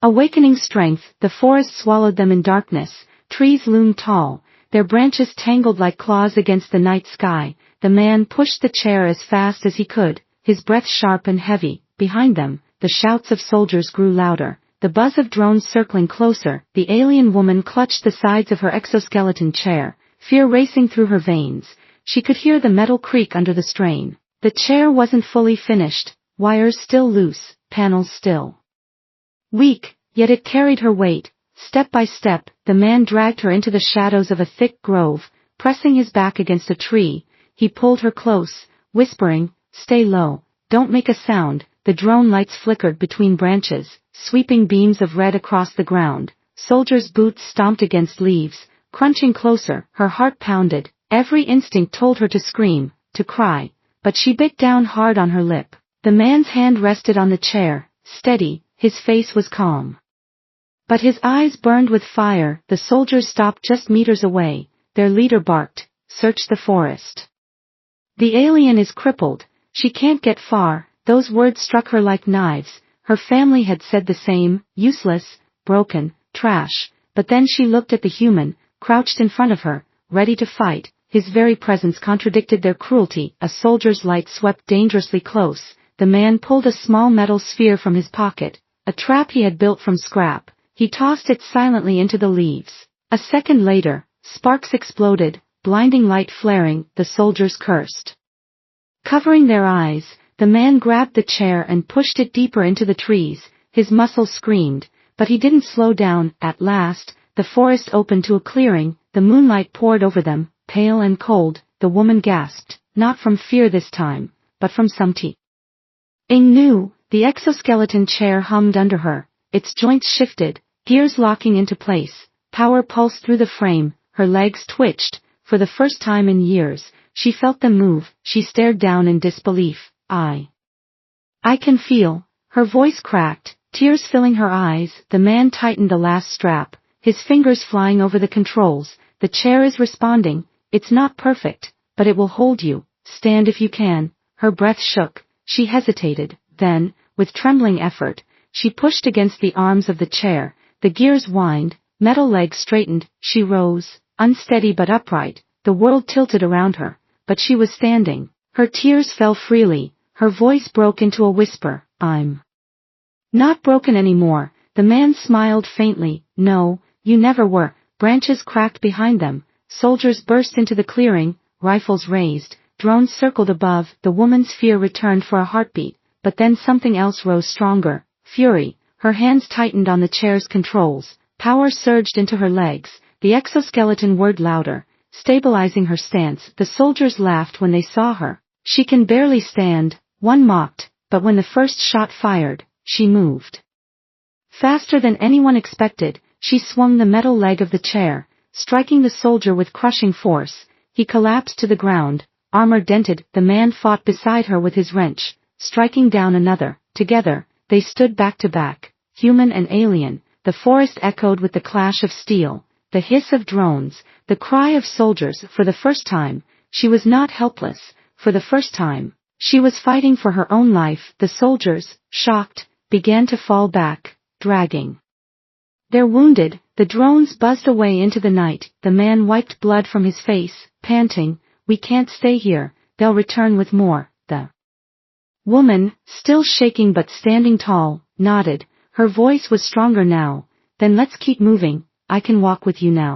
Awakening strength, the forest swallowed them in darkness. Trees loomed tall, their branches tangled like claws against the night sky. The man pushed the chair as fast as he could, his breath sharp and heavy. Behind them, the shouts of soldiers grew louder, the buzz of drones circling closer. The alien woman clutched the sides of her exoskeleton chair, fear racing through her veins. She could hear the metal creak under the strain. The chair wasn't fully finished, wires still loose, panels still weak, yet it carried her weight. Step by step, the man dragged her into the shadows of a thick grove. Pressing his back against a tree, he pulled her close, whispering, "Stay low, don't make a sound." The drone lights flickered between branches, sweeping beams of red across the ground. Soldiers' boots stomped against leaves, crunching closer. Her heart pounded. Every instinct told her to scream, to cry, but she bit down hard on her lip. The man's hand rested on the chair, steady, his face was calm, but his eyes burned with fire. The soldiers stopped just meters away. Their leader barked, "Search the forest. The alien is crippled, she can't get far." Those words struck her like knives. Her family had said the same, useless, broken, trash. But then she looked at the human, crouched in front of her, ready to fight. His very presence contradicted their cruelty. A soldier's light swept dangerously close. The man pulled a small metal sphere from his pocket, a trap he had built from scrap. He tossed it silently into the leaves. A second later, sparks exploded, blinding light flaring. The soldiers cursed, covering their eyes. The man grabbed the chair and pushed it deeper into the trees. His muscles screamed, but he didn't slow down. At last, the forest opened to a clearing. The moonlight poured over them, pale and cold. The woman gasped, not from fear this time, but from something new. The exoskeleton chair hummed under her, its joints shifted, gears locking into place. Power pulsed through the frame. Her legs twitched. For the first time in years, she felt them move. She stared down in disbelief. I can feel." Her voice cracked, tears filling her eyes. The man tightened the last strap, his fingers flying over the controls. "The chair is responding. It's not perfect, but it will hold you. Stand if you can." Her breath shook. She hesitated. Then, with trembling effort, she pushed against the arms of the chair. The gears whined, metal legs straightened. She rose, unsteady but upright. The world tilted around her, but she was standing. Her tears fell freely. Her voice broke into a whisper. "I'm not broken anymore." The man smiled faintly. "No, you never were." Branches cracked behind them. Soldiers burst into the clearing, rifles raised, drones circled above. The woman's fear returned for a heartbeat, but then something else rose stronger. Fury. Her hands tightened on the chair's controls. Power surged into her legs. The exoskeleton whirred louder, stabilizing her stance. The soldiers laughed when they saw her. "She can barely stand," one mocked, but when the first shot fired, she moved faster than anyone expected. She swung the metal leg of the chair, striking the soldier with crushing force. He collapsed to the ground, armor dented. The man fought beside her with his wrench, striking down another. Together, they stood back to back, human and alien. The forest echoed with the clash of steel, the hiss of drones, the cry of soldiers. For the first time, she was not helpless. For the first time, she was fighting for her own life. The soldiers, shocked, began to fall back, dragging their wounded. The drones buzzed away into the night. The man wiped blood from his face, panting, "We can't stay here, they'll return with more." The woman, still shaking but standing tall, nodded. Her voice was stronger now. "Then let's keep moving, I can walk with you now."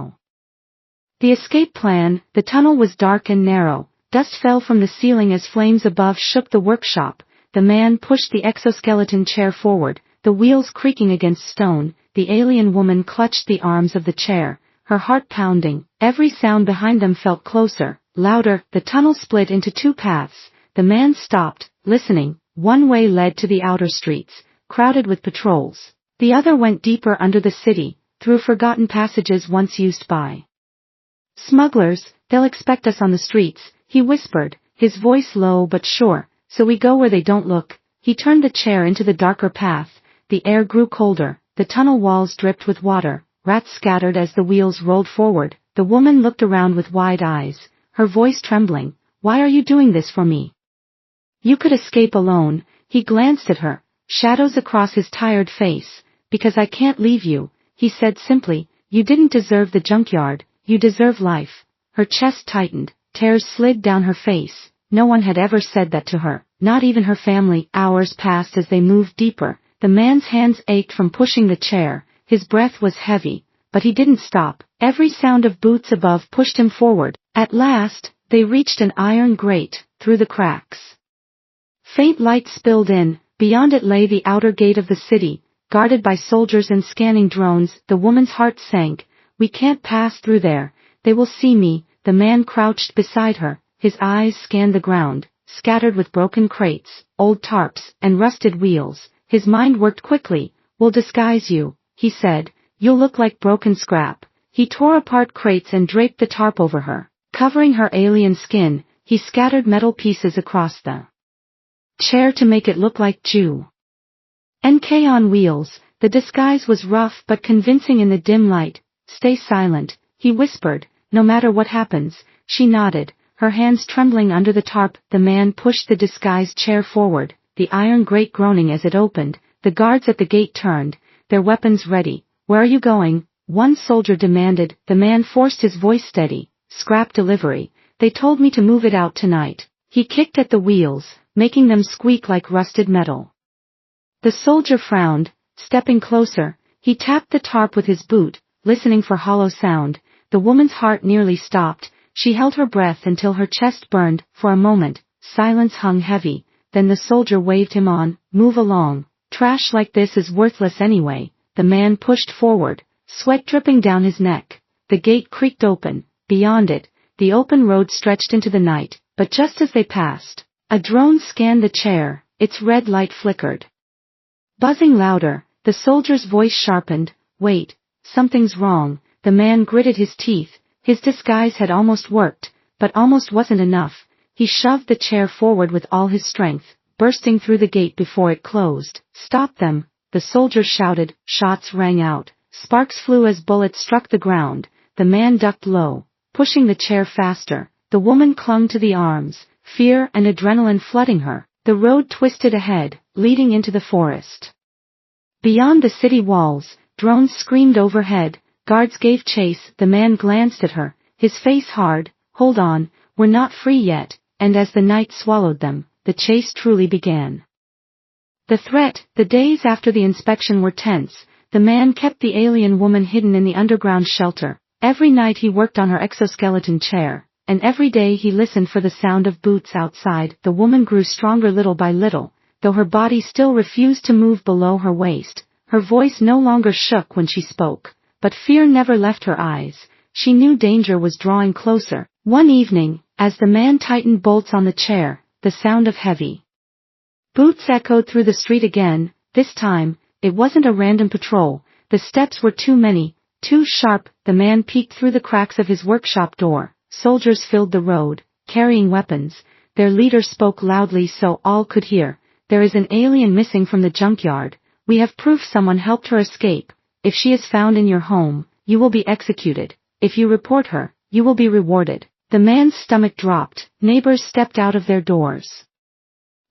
The escape plan. The tunnel was dark and narrow. Dust fell from the ceiling as flames above shook the workshop. The man pushed the exoskeleton chair forward, the wheels creaking against stone. The alien woman clutched the arms of the chair, her heart pounding. Every sound behind them felt closer, louder. The tunnel split into two paths. The man stopped, listening. One way led to the outer streets, crowded with patrols. The other went deeper under the city, through forgotten passages once used by smugglers. "They'll expect us on the streets," he whispered, his voice low but sure. "So we go where they don't look." He turned the chair into the darker path. The air grew colder. The tunnel walls dripped with water. Rats scattered as the wheels rolled forward. The woman looked around with wide eyes, her voice trembling. "Why are you doing this for me? You could escape alone." He glanced at her, shadows across his tired face. Because I can't leave you, he said simply. You didn't deserve the junkyard, you deserve life. Her chest tightened, tears slid down her face. No one had ever said that to her, not even her family. Hours passed as they moved deeper. The man's hands ached from pushing the chair, his breath was heavy, but he didn't stop. Every sound of boots above pushed him forward. At last, they reached an iron grate, through the cracks. Faint light spilled in. Beyond it lay the outer gate of the city, guarded by soldiers and scanning drones. The woman's heart sank. We can't pass through there, they will see me. The man crouched beside her, his eyes scanned the ground, scattered with broken crates, old tarps, and rusted wheels. His mind worked quickly. We'll disguise you, he said, you'll look like broken scrap. He tore apart crates and draped the tarp over her, covering her alien skin. He scattered metal pieces across the chair to make it look like Jew. NK on wheels. The disguise was rough but convincing in the dim light. Stay silent, he whispered, no matter what happens. She nodded, her hands trembling under the tarp. The man pushed the disguised chair forward, the iron grate groaning as it opened. The guards at the gate turned, their weapons ready. Where are you going? One soldier demanded. The man forced his voice steady. Scrap delivery. They told me to move it out tonight. He kicked at the wheels, making them squeak like rusted metal. The soldier frowned, stepping closer. He tapped the tarp with his boot, listening for hollow sound. The woman's heart nearly stopped. She held her breath until her chest burned. For a moment, silence hung heavy. Then the soldier waved him on. Move along. Trash like this is worthless anyway. The man pushed forward, sweat dripping down his neck. The gate creaked open. Beyond it, the open road stretched into the night. But just as they passed, a drone scanned the chair. Its red light flickered, buzzing louder. The soldier's voice sharpened. Wait, something's wrong. The man gritted his teeth. His disguise had almost worked, but almost wasn't enough. He shoved the chair forward with all his strength, bursting through the gate before it closed. Stop them, the soldier shouted. Shots rang out. Sparks flew as bullets struck the ground. The man ducked low, pushing the chair faster. The woman clung to the arms, fear and adrenaline flooding her. The road twisted ahead, leading into the forest. Beyond the city walls, drones screamed overhead. Guards gave chase. The man glanced at her, his face hard. Hold on, we're not free yet. And as the night swallowed them, the chase truly began. The threat. The days after the inspection were tense. The man kept the alien woman hidden in the underground shelter. Every night he worked on her exoskeleton chair, and every day he listened for the sound of boots outside. The woman grew stronger little by little, though her body still refused to move below her waist. Her voice no longer shook when she spoke, but fear never left her eyes. She knew danger was drawing closer. One evening, as the man tightened bolts on the chair, the sound of heavy boots echoed through the street again. This time, it wasn't a random patrol. The steps were too many, too sharp. The man peeked through the cracks of his workshop door. Soldiers filled the road, carrying weapons. Their leader spoke loudly so all could hear. There is an alien missing from the junkyard. We have proof someone helped her escape. If she is found in your home, you will be executed. If you report her, you will be rewarded. The man's stomach dropped. Neighbors stepped out of their doors,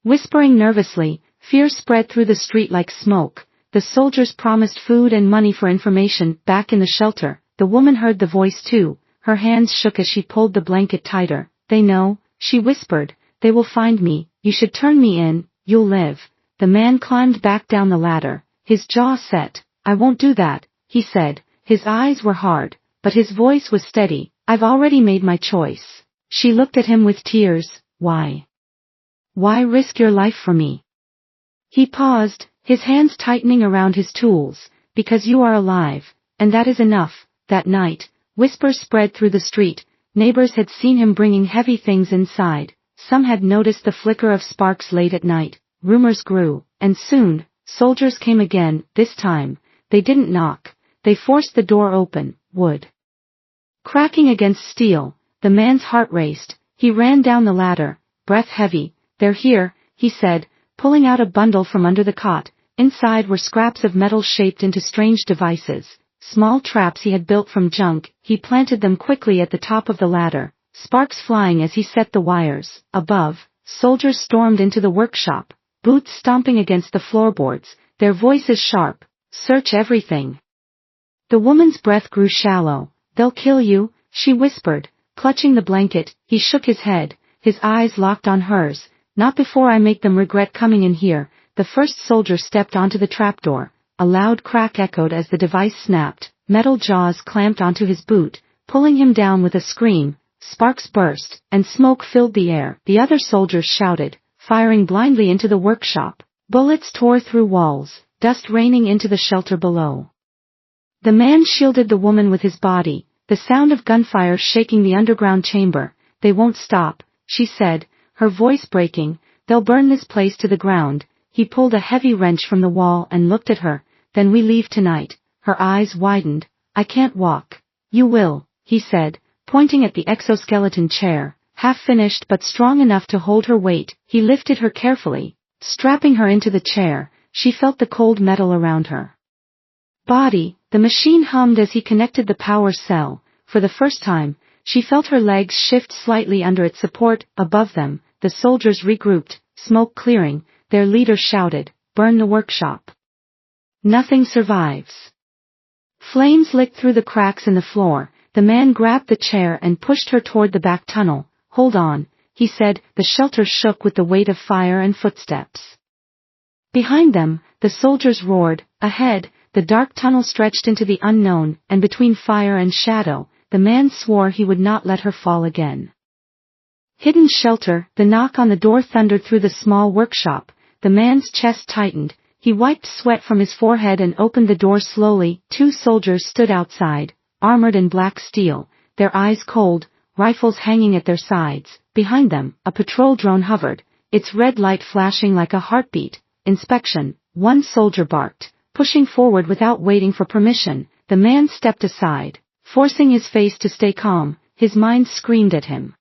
whispering nervously. Fear spread through the street like smoke. The soldiers promised food and money for information. Back in the shelter, the woman heard the voice too. Her hands shook as she pulled the blanket tighter. They know, she whispered. They will find me. You should turn me in. You'll live. The man climbed back down the ladder, his jaw set. I won't do that, he said. His eyes were hard, but his voice was steady. I've already made my choice. She looked at him with tears. Why? Why risk your life for me? He paused, his hands tightening around his tools. Because you are alive, and that is enough. That night, whispers spread through the street. Neighbors had seen him bringing heavy things inside. Some had noticed the flicker of sparks late at night. Rumors grew, and soon, soldiers came again. This time, they didn't knock. They forced the door open, wood cracking against steel. The man's heart raced. He ran down the ladder, breath heavy. They're here, he said, pulling out a bundle from under the cot. Inside were scraps of metal shaped into strange devices, small traps he had built from junk. He planted them quickly at the top of the ladder, sparks flying as he set the wires. Above, soldiers stormed into the workshop, boots stomping against the floorboards, their voices sharp. Search everything. The woman's breath grew shallow. They'll kill you, she whispered, clutching the blanket. He shook his head, his eyes locked on hers. Not before I make them regret coming in here. The first soldier stepped onto the trapdoor. A loud crack echoed as the device snapped. Metal jaws clamped onto his boot, pulling him down with a scream. Sparks burst, and smoke filled the air. The other soldiers shouted, firing blindly into the workshop. Bullets tore through walls, dust raining into the shelter below. The man shielded the woman with his body, the sound of gunfire shaking the underground chamber. They won't stop, she said, her voice breaking. They'll burn this place to the ground. He pulled a heavy wrench from the wall and looked at her. Then we leave tonight. Her eyes widened. I can't walk. You will, he said, pointing at the exoskeleton chair, half finished but strong enough to hold her weight. He lifted her carefully, strapping her into the chair. She felt the cold metal around her body. The machine hummed as he connected the power cell. For the first time, she felt her legs shift slightly under its support. Above them, the soldiers regrouped, smoke clearing. Their leader shouted, burn the workshop. Nothing survives. Flames licked through the cracks in the floor. The man grabbed the chair and pushed her toward the back tunnel. Hold on, he said. The shelter shook with the weight of fire and footsteps. Behind them, the soldiers roared. Ahead, the dark tunnel stretched into the unknown, and between fire and shadow, the man swore he would not let her fall again. Hidden shelter. The knock on the door thundered through the small workshop. The man's chest tightened. He wiped sweat from his forehead and opened the door slowly. 2 soldiers stood outside, armored in black steel, their eyes cold, rifles hanging at their sides. Behind them, a patrol drone hovered, its red light flashing like a heartbeat. Inspection. 1 soldier barked, pushing forward without waiting for permission. The man stepped aside, forcing his face to stay calm. His mind screamed at him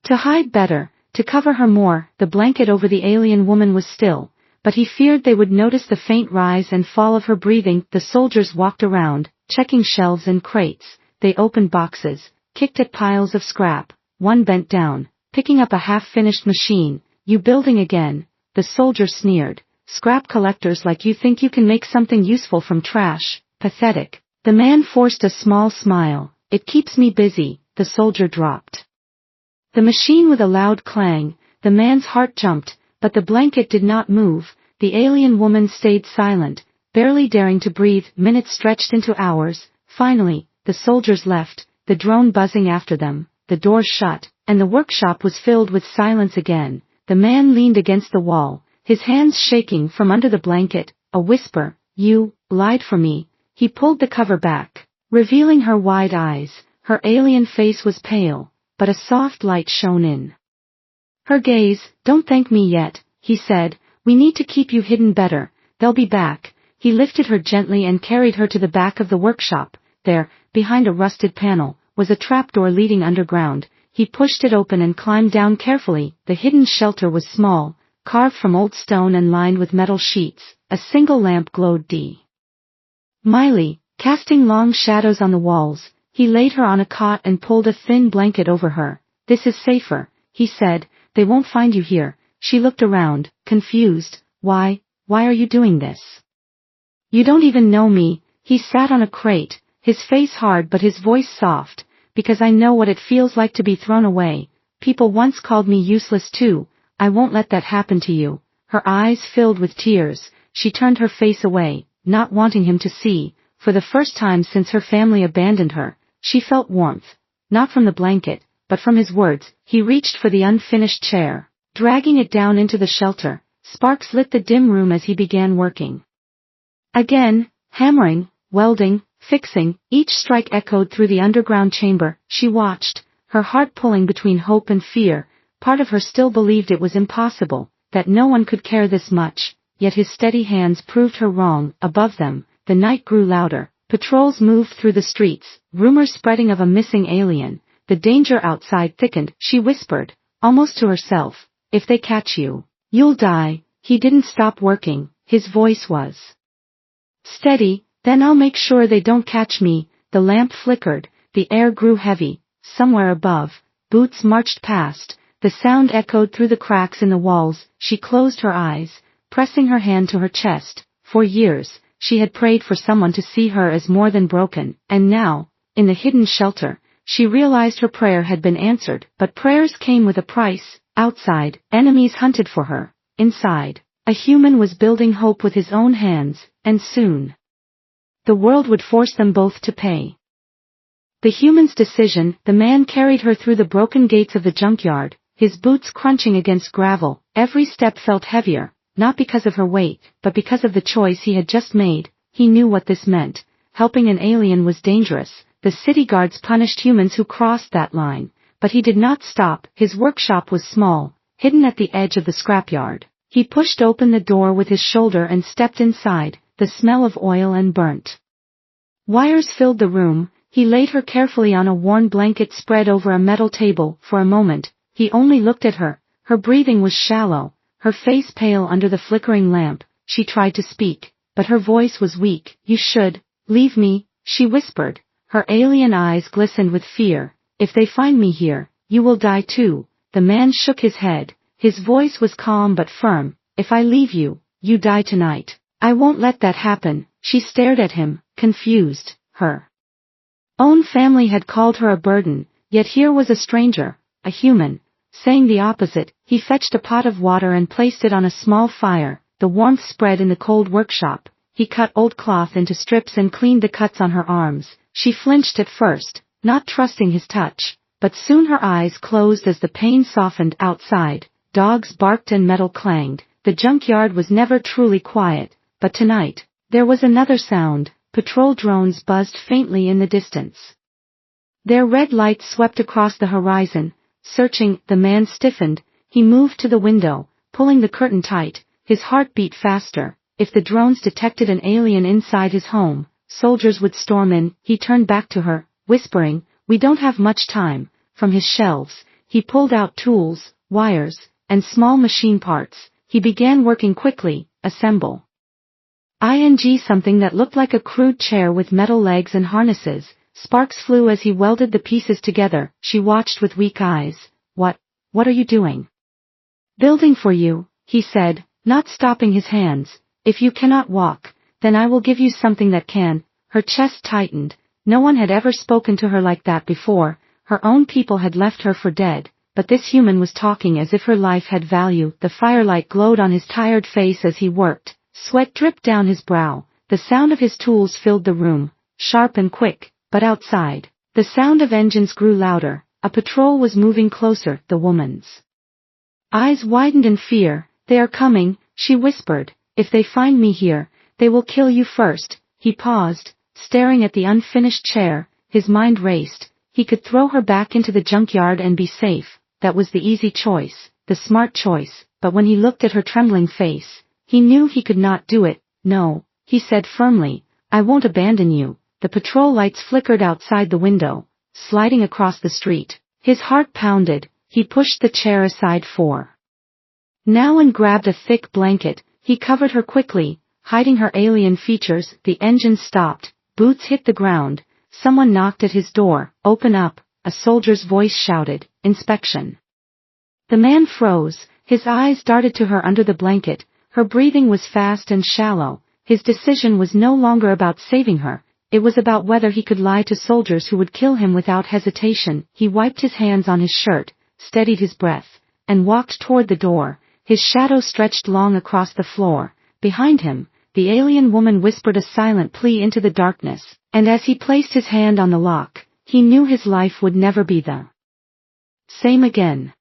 to hide better, to cover her more. The blanket over the alien woman was still, but he feared they would notice the faint rise and fall of her breathing. The soldiers walked around, checking shelves and crates. They opened boxes, kicked at piles of scrap. One bent down, picking up a half-finished machine. You building again? The soldier sneered. Scrap collectors like you think you can make something useful from trash. Pathetic. The man forced a small smile. It keeps me busy. The soldier dropped the machine with a loud clang. The man's heart jumped, but the blanket did not move. The alien woman stayed silent, barely daring to breathe. Minutes stretched into hours. Finally, the soldiers left, the drone buzzing after them. The door shut, and the workshop was filled with silence again. The man leaned against the wall, his hands shaking from under the blanket. A whisper. You lied for me. He pulled the cover back, revealing her wide eyes. Her alien face was pale, but a soft light shone in her gaze. Don't thank me yet, he said. We need to keep you hidden better. They'll be back. He lifted her gently and carried her to the back of the workshop. There, behind a rusted panel, was a trapdoor leading underground. He pushed it open and climbed down carefully. The hidden shelter was small, carved from old stone and lined with metal sheets. A single lamp glowed dimly, casting long shadows on the walls. He laid her on a cot and pulled a thin blanket over her. This is safer, he said. They won't find you here. She looked around, confused. Why are you doing this? You don't even know me. He sat on a crate, his face hard but his voice soft. Because I know what it feels like to be thrown away. People once called me useless too. I won't let that happen to you. Her eyes filled with tears. She turned her face away, not wanting him to see. For the first time since her family abandoned her, she felt warmth. Not from the blanket, but from his words. He reached for the unfinished chair, dragging it down into the shelter. Sparks lit the dim room as he began working again, hammering, welding, fixing. Each strike echoed through the underground chamber. She watched, her heart pulling between hope and fear. Part of her still believed it was impossible, that no one could care this much, yet his steady hands proved her wrong. Above them, the night grew louder. Patrols moved through the streets, rumors spreading of a missing alien. The danger outside thickened. She whispered, almost to herself, if they catch you, you'll die. He didn't stop working. His voice was steady. Then I'll make sure they don't catch me. The lamp flickered. The air grew heavy. Somewhere above, boots marched past. The sound echoed through the cracks in the walls. She closed her eyes, pressing her hand to her chest. For years, she had prayed for someone to see her as more than broken, and now, in the hidden shelter, she realized her prayer had been answered. But prayers came with a price. Outside, enemies hunted for her. Inside, a human was building hope with his own hands, and soon the world would force them both to pay. The human's decision. The man carried her through the broken gates of the junkyard, his boots crunching against gravel. Every step felt heavier, not because of her weight, but because of the choice he had just made. He knew what this meant. Helping an alien was dangerous. The city guards punished humans who crossed that line, but he did not stop. His workshop was small, hidden at the edge of the scrapyard. He pushed open the door with his shoulder and stepped inside. The smell of oil and burnt wires filled the room. He laid her carefully on a worn blanket spread over a metal table. For a moment, he only looked at her. Her breathing was shallow, her face pale under the flickering lamp. She tried to speak, but her voice was weak. "You should leave me," she whispered. Her alien eyes glistened with fear. "If they find me here, you will die too." The man shook his head. His voice was calm but firm. "If I leave you, you die tonight." "I won't let that happen." She stared at him, confused. Her own family had called her a burden, yet here was a stranger, a human, saying the opposite. He fetched a pot of water and placed it on a small fire. The warmth spread in the cold workshop. He cut old cloth into strips and cleaned the cuts on her arms. She flinched at first, not trusting his touch, but soon her eyes closed as the pain softened. Outside, dogs barked and metal clanged. The junkyard was never truly quiet, but tonight, there was another sound. Patrol drones buzzed faintly in the distance. Their red lights swept across the horizon, searching. The man stiffened. He moved to the window, pulling the curtain tight. His heart beat faster. If the drones detected an alien inside his home, soldiers would storm in. He turned back to her, whispering, "We don't have much time." From his shelves, he pulled out tools, wires, and small machine parts. He began working quickly. Assemble. Something that looked like a crude chair with metal legs and harnesses. Sparks flew as he welded the pieces together. She watched with weak eyes. What are you doing?" "Building for you," he said, not stopping his hands. "If you cannot walk, then I will give you something that can." Her chest tightened. No one had ever spoken to her like that before. Her own people had left her for dead, but this human was talking as if her life had value. The firelight glowed on his tired face as he worked. Sweat dripped down his brow. The sound of his tools filled the room, sharp and quick. But outside, the sound of engines grew louder. A patrol was moving closer. The woman's eyes widened in fear. "They are coming," she whispered. "If they find me here, they will kill you first." He paused, staring at the unfinished chair. His mind raced. He could throw her back into the junkyard and be safe. That was the easy choice, the smart choice. But when he looked at her trembling face, he knew he could not do it. "No," he said firmly, "I won't abandon you." The patrol lights flickered outside the window, sliding across the street. His heart pounded. He pushed the chair aside for now and grabbed a thick blanket. He covered her quickly, hiding her alien features. The engine stopped. Boots hit the ground. Someone knocked at his door. "Open up," a soldier's voice shouted. "Inspection." The man froze. His eyes darted to her under the blanket. Her breathing was fast and shallow. His decision was no longer about saving her. It was about whether he could lie to soldiers who would kill him without hesitation. He wiped his hands on his shirt, steadied his breath, and walked toward the door. His shadow stretched long across the floor. Behind him, the alien woman whispered a silent plea into the darkness, and as he placed his hand on the lock, he knew his life would never be the same again.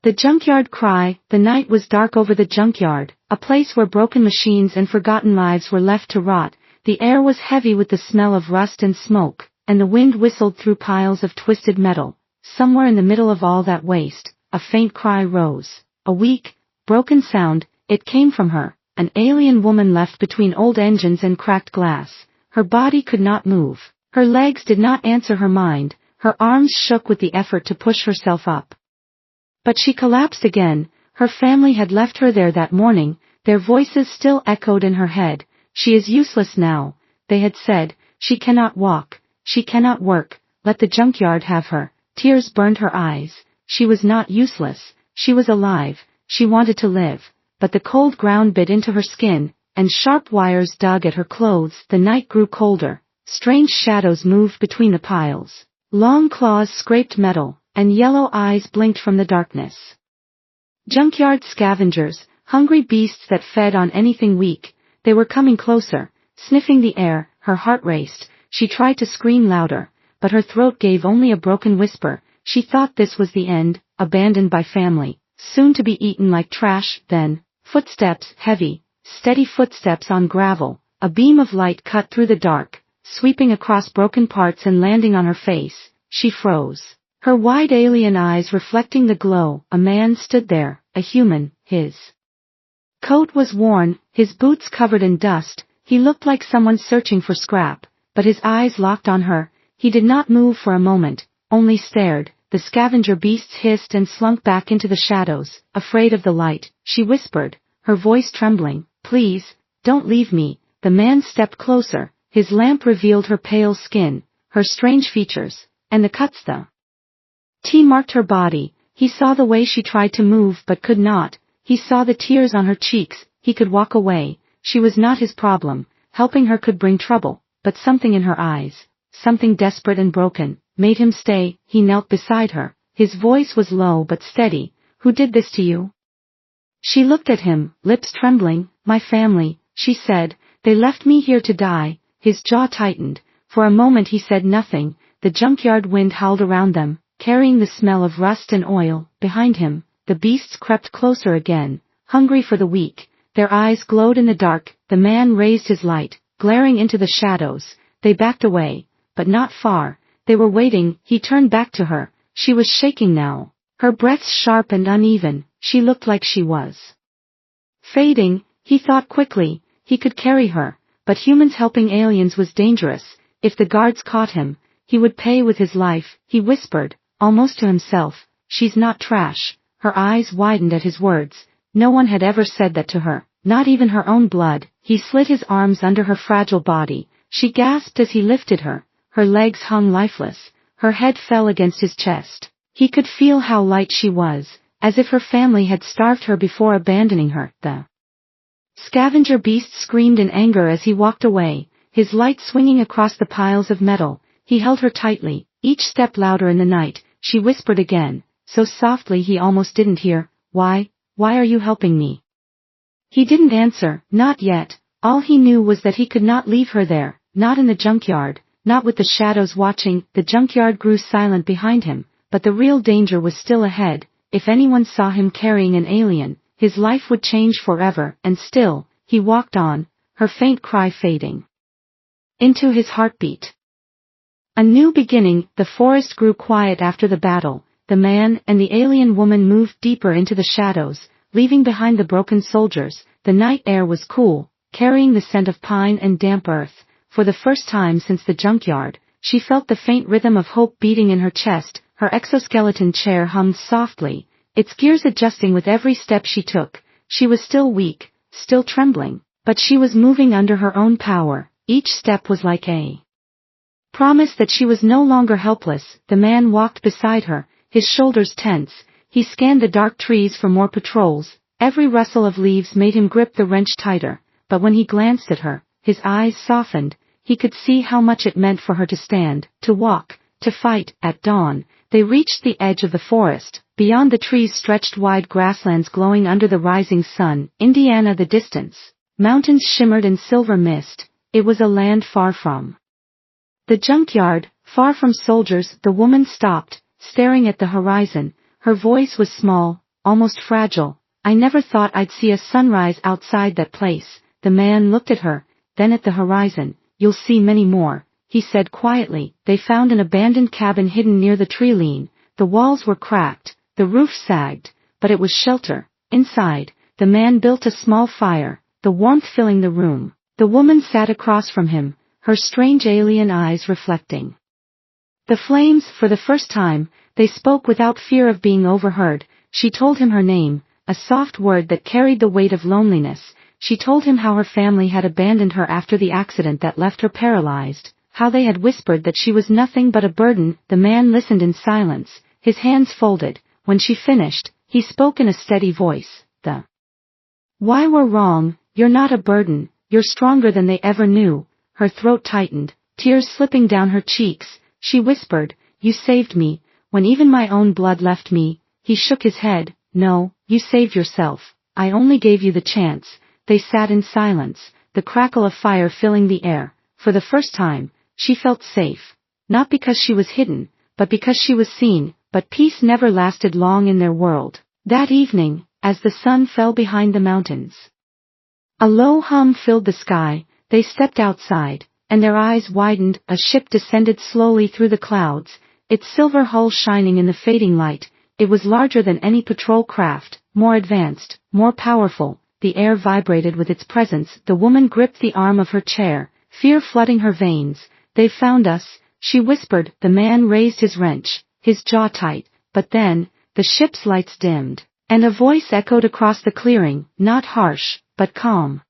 The junkyard cry. The night was dark over the junkyard, a place where broken machines and forgotten lives were left to rot. The air was heavy with the smell of rust and smoke, and the wind whistled through piles of twisted metal. Somewhere in the middle of all that waste, a faint cry rose. A weak, broken sound. It came from her, an alien woman left between old engines and cracked glass. Her body could not move. Her legs did not answer her mind. Her arms shook with the effort to push herself up. But she collapsed again. Her family had left her there that morning. Their voices still echoed in her head. "She is useless now," they had said. "She cannot walk. She cannot work. Let the junkyard have her." Tears burned her eyes. She was not useless. She was alive. She wanted to live. But the cold ground bit into her skin. and sharp wires dug at her clothes. The night grew colder. Strange shadows moved between the piles. Long claws scraped metal, and yellow eyes blinked from the darkness. Junkyard scavengers, hungry beasts that fed on anything weak. They were coming closer, sniffing the air. Her heart raced. She tried to scream louder, but her throat gave only a broken whisper. She thought this was the end, abandoned by family, soon to be eaten like trash. Then, footsteps, heavy, steady footsteps on gravel. A beam of light cut through the dark, sweeping across broken parts and landing on her face. She froze, her wide alien eyes reflecting the glow. A man stood there, a human. His coat was worn, his boots covered in dust. He looked like someone searching for scrap, but his eyes locked on her. He did not move for a moment, only stared. The scavenger beasts hissed and slunk back into the shadows, afraid of the light. She whispered, her voice trembling, "Please, don't leave me." The man stepped closer. His lamp revealed her pale skin, her strange features, and the cuts the T marked her body. He saw the way she tried to move but could not. He saw the tears on her cheeks. He could walk away. She was not his problem. Helping her could bring trouble, but something in her eyes, something desperate and broken, made him stay. He knelt beside her. His voice was low but steady. "Who did this to you?" She looked at him, lips trembling. "My family," she said. "They left me here to die." His jaw tightened. For a moment he said nothing. The junkyard wind howled around them, carrying the smell of rust and oil. Behind him, the beasts crept closer again, hungry for the weak. Their eyes glowed in the dark. The man raised his light, glaring into the shadows. They backed away, but not far. They were waiting. He turned back to her. She was shaking now, her breath sharp and uneven. She looked like she was fading. He thought quickly. He could carry her, but humans helping aliens was dangerous. If the guards caught him, he would pay with his life. He whispered, almost to himself, "She's not trash." Her eyes widened at his words. No one had ever said that to her, not even her own blood. He slid his arms under her fragile body. She gasped as he lifted her. Her legs hung lifeless. Her head fell against his chest. He could feel how light she was, as if her family had starved her before abandoning her. The scavenger beast screamed in anger as he walked away, his light swinging across the piles of metal. He held her tightly, each step louder in the night. She whispered again, so softly he almost didn't hear, Why are you helping me?" He didn't answer, not yet. All he knew was that he could not leave her there, not in the junkyard, not with the shadows watching. The junkyard grew silent behind him, but the real danger was still ahead. If anyone saw him carrying an alien, his life would change forever. And still, he walked on, her faint cry fading into his heartbeat. A new beginning. The forest grew quiet after the battle. The man and the alien woman moved deeper into the shadows, leaving behind the broken soldiers. The night air was cool, carrying the scent of pine and damp earth. For the first time since the junkyard, she felt the faint rhythm of hope beating in her chest. Her exoskeleton chair hummed softly, its gears adjusting with every step she took. She was still weak, still trembling, but she was moving under her own power. Each step was like a promise that she was no longer helpless. The man walked beside her, his shoulders tense. He scanned the dark trees for more patrols. Every rustle of leaves made him grip the wrench tighter, but when he glanced at her, his eyes softened. He could see how much it meant for her to stand, to walk, to fight. At dawn, they reached the edge of the forest. Beyond the trees stretched wide grasslands glowing under the rising sun. Indiana the distance. Mountains shimmered in silver mist. It was a land far from the junkyard, far from soldiers. The woman stopped, staring at the horizon. Her voice was small, almost fragile. "I never thought I'd see a sunrise outside that place." The man looked at her, then at the horizon. "You'll see many more," he said quietly. They found an abandoned cabin hidden near the tree line. The walls were cracked, the roof sagged, but it was shelter. Inside, the man built a small fire, the warmth filling the room. The woman sat across from him, her strange alien eyes reflecting the flames. For the first time, they spoke without fear of being overheard. She told him her name, a soft word that carried the weight of loneliness. She told him how her family had abandoned her after the accident that left her paralyzed, how they had whispered that she was nothing but a burden. The man listened in silence, his hands folded. When she finished, he spoke in a steady voice. "The why were wrong. you're not a burden, you're stronger than they ever knew. Her throat tightened, tears slipping down her cheeks. She whispered, you saved me, when even my own blood left me. He shook his head, no, you saved yourself. I only gave you the chance. They sat in silence, the crackle of fire filling the air. For the first time, she felt safe. Not because she was hidden, but because she was seen. But peace never lasted long in their world. That evening, as the sun fell behind the mountains, a low hum filled the sky. They stepped outside, and their eyes widened. A ship descended slowly through the clouds, its silver hull shining in the fading light. It was larger than any patrol craft, more advanced, more powerful. The air vibrated with its presence. The woman gripped the arm of her chair, fear flooding her veins. They found us, she whispered. The man raised his wrench, his jaw tight. But then, the ship's lights dimmed, and a voice echoed across the clearing, not harsh, but calm.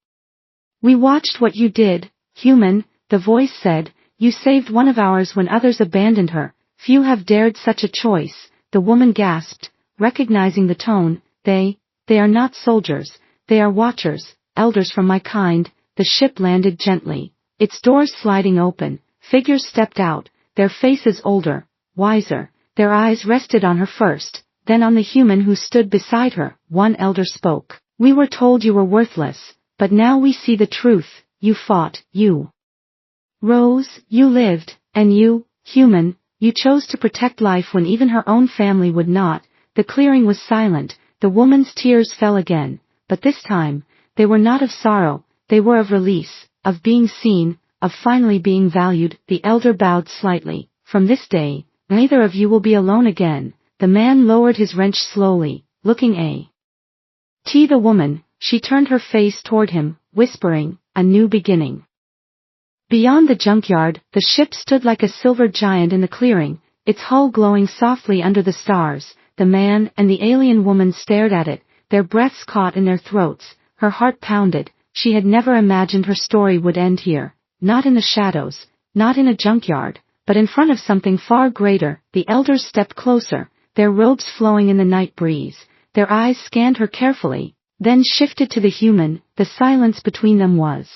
We watched what you did, human, the voice said. You saved one of ours when others abandoned her. Few have dared such a choice. The woman gasped, recognizing the tone. They are not soldiers, they are watchers, elders from my kind. The ship landed gently, its doors sliding open. Figures stepped out, their faces older, wiser. Their eyes rested on her first, then on the human who stood beside her. One elder spoke. We were told you were worthless, but now we see the truth. You fought, you rose, you lived, and you, human, you chose to protect life when even her own family would not. The clearing was silent. The woman's tears fell again, but this time, they were not of sorrow, they were of release, of being seen, of finally being valued. The elder bowed slightly. From this day, neither of you will be alone again. The man lowered his wrench slowly, looking at the woman. She turned her face toward him, whispering, a new beginning. Beyond the junkyard, the ship stood like a silver giant in the clearing, its hull glowing softly under the stars. The man and the alien woman stared at it, their breaths caught in their throats. Her heart pounded. She had never imagined her story would end here, not in the shadows, not in a junkyard, but in front of something far greater. The elders stepped closer, their robes flowing in the night breeze. Their eyes scanned her carefully, then shifted to the human. The silence between them was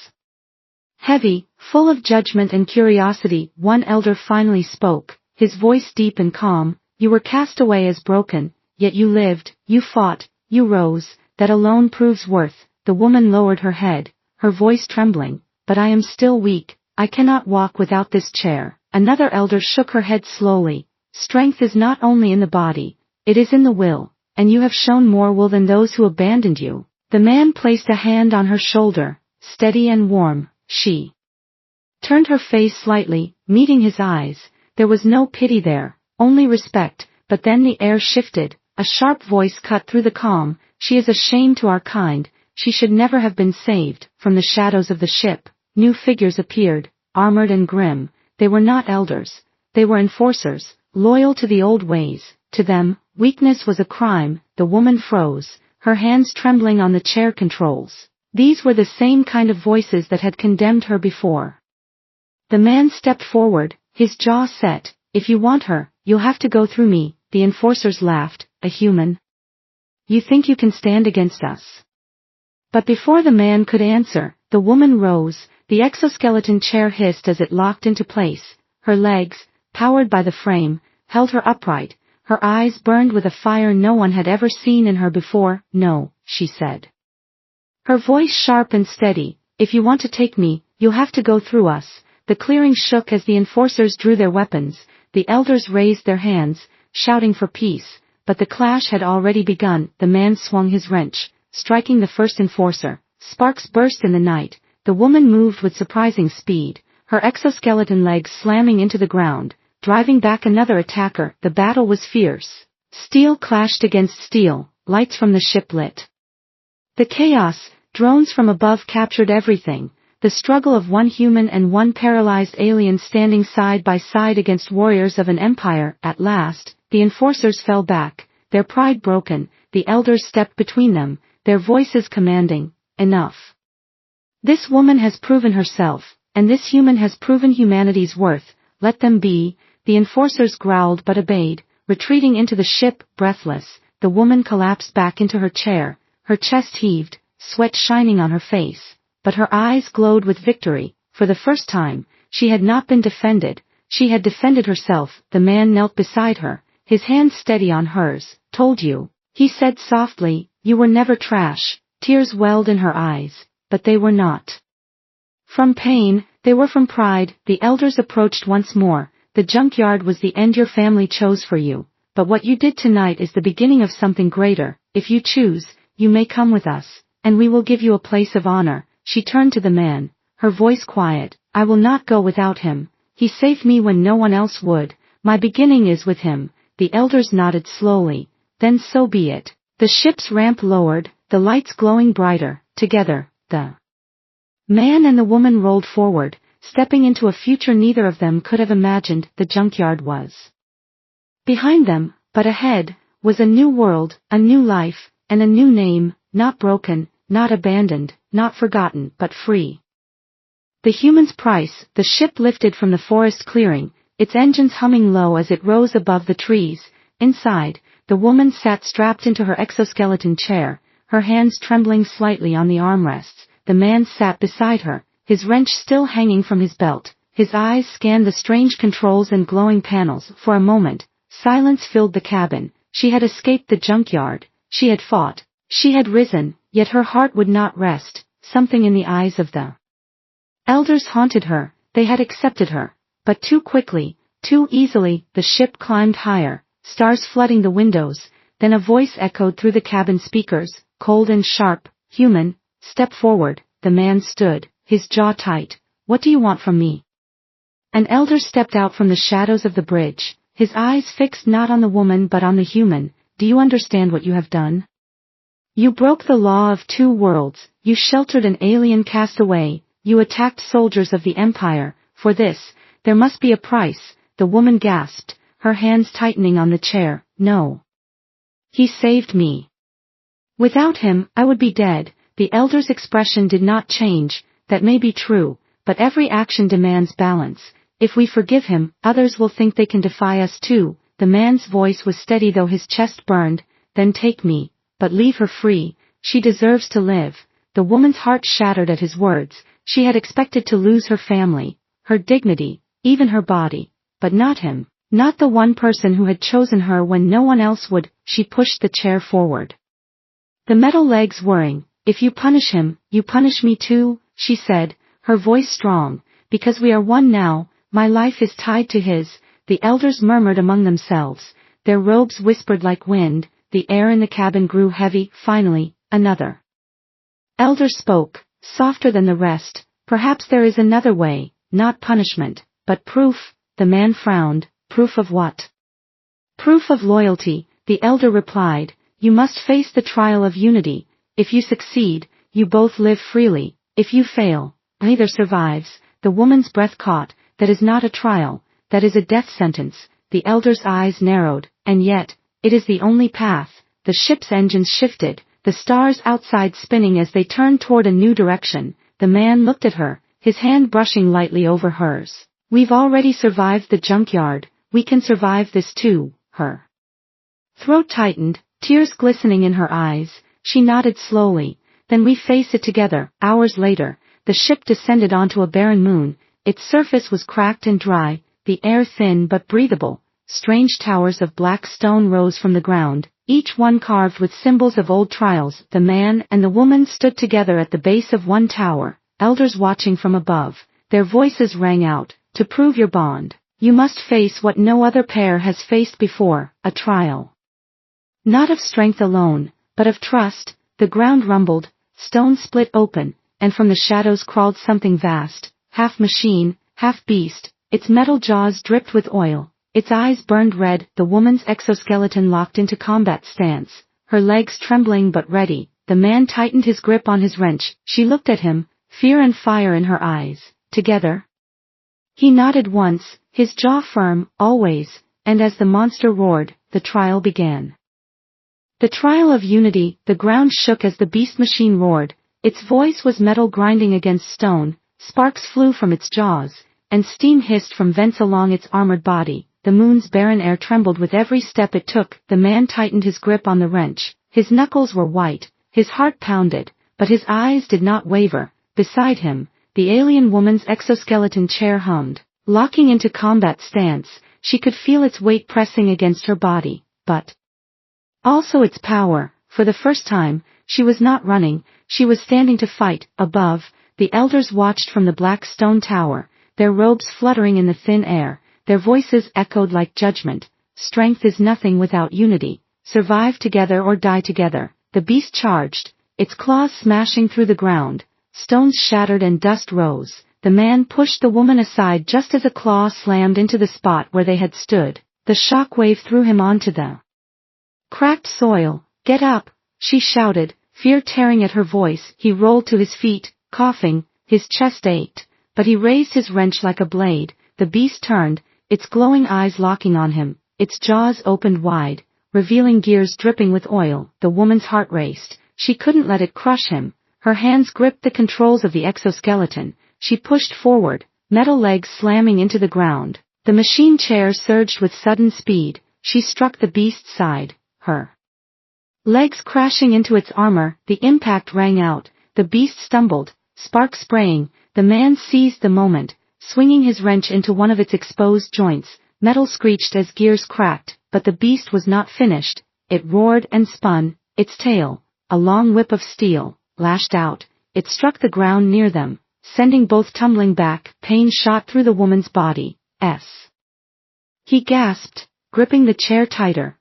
heavy, full of judgment and curiosity. One elder finally spoke, his voice deep and calm. You were cast away as broken, yet you lived, you fought, you rose. That alone proves worth. The woman lowered her head, her voice trembling. But I am still weak, I cannot walk without this chair. Another elder shook her head slowly. Strength is not only in the body, it is in the will, and you have shown more will than those who abandoned you. The man placed a hand on her shoulder, steady and warm. She turned her face slightly, meeting his eyes. There was no pity there, only respect. But then the air shifted, a sharp voice cut through the calm. She is a shame to our kind, she should never have been saved. From the shadows of the ship, new figures appeared, armored and grim. They were not elders, they were enforcers, loyal to the old ways. To them, weakness was a crime. The woman froze, her hands trembling on the chair controls. These were the same kind of voices that had condemned her before. The man stepped forward, his jaw set. If you want her, you'll have to go through me. The enforcers laughed. A human? You think you can stand against us? But before the man could answer, the woman rose. The exoskeleton chair hissed as it locked into place. Her legs, powered by the frame, held her upright. Her eyes burned with a fire no one had ever seen in her before. No, she said, her voice sharp and steady. If you want to take me, you'll have to go through us. The clearing shook as the enforcers drew their weapons. The elders raised their hands, shouting for peace. But the clash had already begun. The man swung his wrench, striking the first enforcer. Sparks burst in the night. The woman moved with surprising speed, her exoskeleton legs slamming into the ground, driving back another attacker. The battle was fierce. Steel clashed against steel, lights from the ship lit the chaos. Drones from above captured everything. The struggle of one human and one paralyzed alien standing side by side against warriors of an empire. At last, the enforcers fell back, their pride broken. The elders stepped between them, their voices commanding, enough. This woman has proven herself, and this human has proven humanity's worth. Let them be. The enforcers growled but obeyed, retreating into the ship, breathless. The woman collapsed back into her chair, her chest heaved, sweat shining on her face, but her eyes glowed with victory. For the first time, she had not been defended, she had defended herself. The man knelt beside her, his hand steady on hers. Told you, he said softly, you were never trash. Tears welled in her eyes, but they were not from pain, they were from pride. The elders approached once more. The junkyard was the end your family chose for you, but what you did tonight is the beginning of something greater. If you choose, you may come with us, and we will give you a place of honor. She turned to the man, her voice quiet. I will not go without him. He saved me when no one else would. My beginning is with him. The elders nodded slowly. Then so be it. The ship's ramp lowered, the lights glowing brighter. Together, the man and the woman rolled forward, stepping into a future neither of them could have imagined. The junkyard was behind them, but ahead was a new world, a new life, and a new name, not broken, not abandoned, not forgotten, but free. The human's price. The ship lifted from the forest clearing, its engines humming low as it rose above the trees. Inside, the woman sat strapped into her exoskeleton chair, her hands trembling slightly on the armrests. The man sat beside her, his wrench still hanging from his belt. His eyes scanned the strange controls and glowing panels. For a moment, silence filled the cabin. She had escaped the junkyard, she had fought, she had risen, yet her heart would not rest. Something in the eyes of the elders haunted her. They had accepted her, but too quickly, too easily. The ship climbed higher, stars flooding the windows. Then a voice echoed through the cabin speakers, cold and sharp. Human, step forward. The man stood, his jaw tight. What do you want from me? An elder stepped out from the shadows of the bridge, his eyes fixed not on the woman but on the human. Do you understand what you have done? You broke the law of two worlds, you sheltered an alien castaway, you attacked soldiers of the Empire. For this, there must be a price. The woman gasped, her hands tightening on the chair. No. He saved me. Without him, I would be dead. The elder's expression did not change. That may be true, but every action demands balance. If we forgive him, others will think they can defy us too. The man's voice was steady though his chest burned. Then take me, but leave her free. She deserves to live. The woman's heart shattered at his words. She had expected to lose her family, her dignity, even her body, but not him, not the one person who had chosen her when no one else would. She pushed the chair forward, the metal legs whirring. If you punish him, you punish me too, she said, her voice strong. Because we are one now, my life is tied to his. The elders murmured among themselves, their robes whispered like wind. The air in the cabin grew heavy. Finally, another elder spoke, softer than the rest. Perhaps there is another way, not punishment, but proof. The man frowned. Proof of what? Proof of loyalty, the elder replied. You must face the trial of unity. If you succeed, you both live freely. If you fail, neither survives. The woman's breath caught. That is not a trial, that is a death sentence. The elder's eyes narrowed. And yet, it is the only path. The ship's engines shifted, the stars outside spinning as they turned toward a new direction. The man looked at her, his hand brushing lightly over hers. We've already survived the junkyard, we can survive this too. Her throat tightened, tears glistening in her eyes. She nodded slowly. Then we face it together. Hours later, the ship descended onto a barren moon. Its surface was cracked and dry, the air thin but breathable. Strange towers of black stone rose from the ground, each one carved with symbols of old trials. The man and the woman stood together at the base of one tower, elders watching from above. Their voices rang out, to prove your bond, you must face what no other pair has faced before, a trial. Not of strength alone, but of trust. The ground rumbled, stone split open, and from the shadows crawled something vast, half machine, half beast. Its metal jaws dripped with oil, its eyes burned red. The woman's exoskeleton locked into combat stance, her legs trembling but ready. The man tightened his grip on his wrench. She looked at him, fear and fire in her eyes. Together? He nodded once, his jaw firm, always, and as the monster roared, the trial began. The trial of unity. The ground shook as the beast machine roared. Its voice was metal grinding against stone, sparks flew from its jaws, and steam hissed from vents along its armored body. The moon's barren air trembled with every step it took. The man tightened his grip on the wrench, his knuckles were white, his heart pounded, but his eyes did not waver. Beside him, the alien woman's exoskeleton chair hummed. Locking into combat stance, she could feel its weight pressing against her body, but also its power. For the first time, she was not running, she was standing to fight. Above, the elders watched from the black stone tower, their robes fluttering in the thin air, their voices echoed like judgment. Strength is nothing without unity. Survive together or die together. The beast charged, its claws smashing through the ground. Stones shattered and dust rose. The man pushed the woman aside just as a claw slammed into the spot where they had stood. The shock wave threw him onto the cracked soil. Get up, she shouted, fear tearing at her voice. He rolled to his feet, coughing, his chest ached, but he raised his wrench like a blade. The beast turned, its glowing eyes locking on him, its jaws opened wide, revealing gears dripping with oil. The woman's heart raced. She couldn't let it crush him. Her hands gripped the controls of the exoskeleton. She pushed forward, metal legs slamming into the ground. The machine chair surged with sudden speed. She struck the beast's side, her legs crashing into its armor. The impact rang out. The beast stumbled, sparks spraying. The man seized the moment, swinging his wrench into one of its exposed joints. Metal screeched as gears cracked, but the beast was not finished. It roared and spun, its tail, a long whip of steel, lashed out. It struck the ground near them, sending both tumbling back. Pain shot through the woman's body. He gasped, gripping the chair tighter.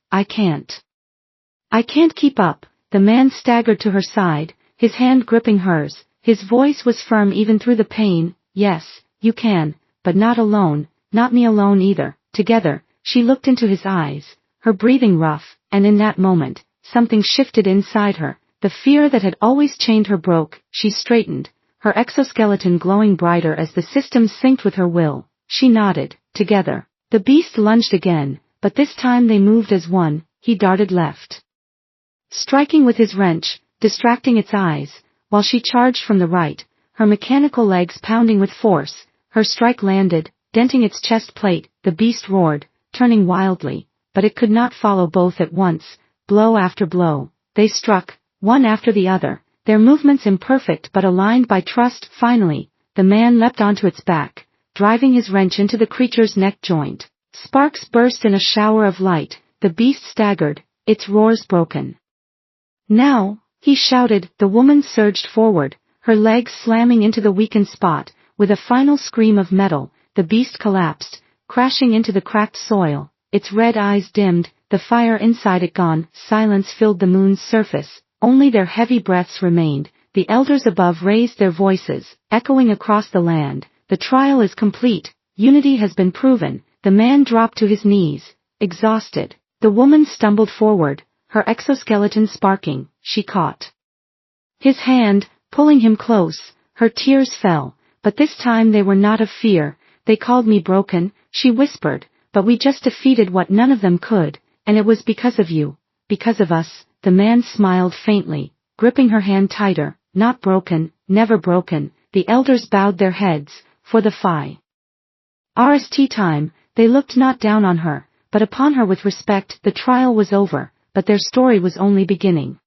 I can't keep up. The man staggered to her side, his hand gripping hers. His voice was firm even through the pain. Yes, you can, but not alone, not me alone either. Together. She looked into his eyes, her breathing rough, and in that moment, something shifted inside her. The fear that had always chained her broke. She straightened, her exoskeleton glowing brighter as the system synced with her will. She nodded. Together. The beast lunged again, but this time they moved as one. He darted left, striking with his wrench, distracting its eyes, while she charged from the right, her mechanical legs pounding with force. Her strike landed, denting its chest plate. The beast roared, turning wildly, but it could not follow both at once. Blow after blow, they struck, one after the other, their movements imperfect but aligned by trust. Finally, the man leapt onto its back, driving his wrench into the creature's neck joint. Sparks burst in a shower of light. The beast staggered, its roars broken. Now, he shouted. The woman surged forward, her legs slamming into the weakened spot. With a final scream of metal, the beast collapsed, crashing into the cracked soil, its red eyes dimmed, the fire inside it gone. Silence filled the moon's surface, only their heavy breaths remained. The elders above raised their voices, echoing across the land. The trial is complete, unity has been proven. The man dropped to his knees, exhausted. The woman stumbled forward, her exoskeleton sparking. She caught his hand, pulling him close. Her tears fell, but this time they were not of fear. They called me broken, she whispered, but we just defeated what none of them could, and it was because of you, because of us. The man smiled faintly, gripping her hand tighter. Not broken, never broken. The elders bowed their heads. For the RST time, they looked not down on her, but upon her with respect. The trial was over, but their story was only beginning.